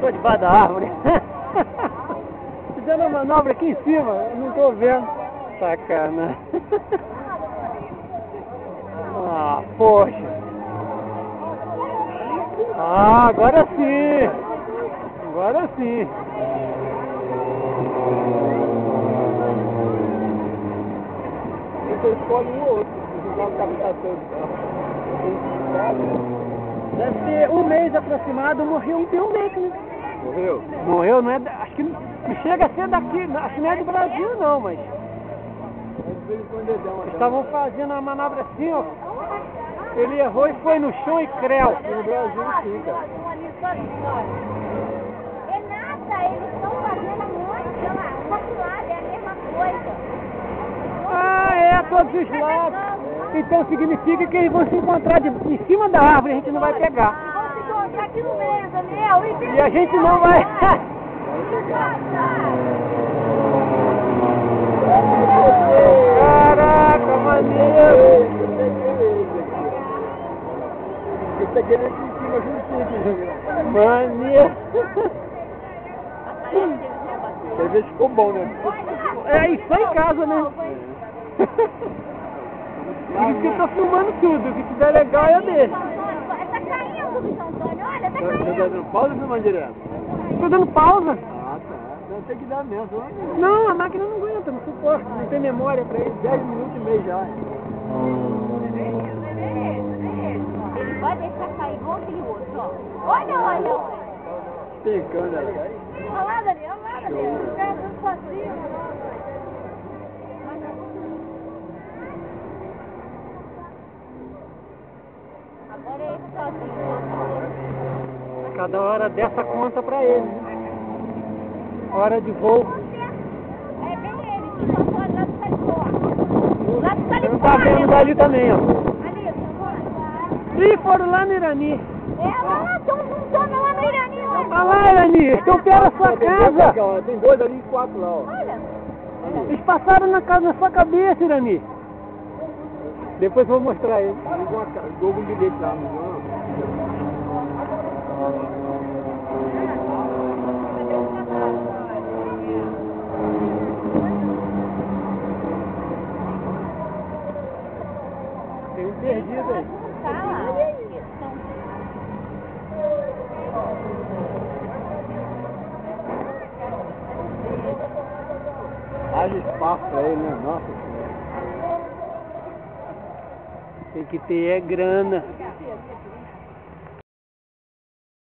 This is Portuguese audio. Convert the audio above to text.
Tô debaixo da árvore. Fazendo a manobra aqui em cima, eu não tô vendo. Sacana. Ah, poxa. Ah, agora sim. Agora sim. Você escolhe um ou outro, não vai captação de carro. Deve ter um mês aproximado, morreu tem um mês, né? Morreu? Morreu, não é, acho que não chega a ser daqui, acho que não é do Brasil não, mas estavam fazendo a manobra assim, ó. Ele errou e foi no chão e creu. Aqui no Brasil sim, cara. Renata, eles estão fazendo muito, uma cilada, é a mesma coisa. Ah, é, todos os lados. Então significa que eles vão se encontrar em cima da árvore, a gente não vai pegar. Vão se encontrar aqui no meio, Daniel. E a gente não vai. Caraca, maneiro! Eu peguei ele aqui em cima juntinho aqui. Maneiro! Quer ver se ficou bom, né? É isso aí em casa, né? Por isso que eu tô filmando tudo, que tiver legal eu deixo. Tá caindo, Luiz Antônio, olha, tá Tá caindo. dando pausa ou filmando direto? Tô dando pausa. Ah, tá. Então tem que dar mesmo. Não, a máquina não aguenta, não suporta, não tem memória pra isso. 10 minutos e meio já. Ele vai deixar cair igual aquele outro, ó. Olha, olha. Tem câmera. Olha lá, Daniel, olha lá, Daniel. Os caras estão sozinhos. Agora é ele sozinho. Cada hora dessa conta pra ele, né? Hora de voo. É bem ele, que passou lá do Califórnia. Lá do Não Califórnia. tá vendo dali também, ó. Ali, Ih, foram lá no Irani. é lá, estão juntando lá no Irani, olha. Olha lá, Irani, estão perto da sua casa. Tem 2 ali e 4 lá, ó. Olha. Eles passaram na sua cabeça, Irani. Depois eu vou mostrar ele. Gol com bilhete lá, não. Tem um perdido aí. Tá lá. Haja espaço pra ele, né? Nossa. Tem que ter grana.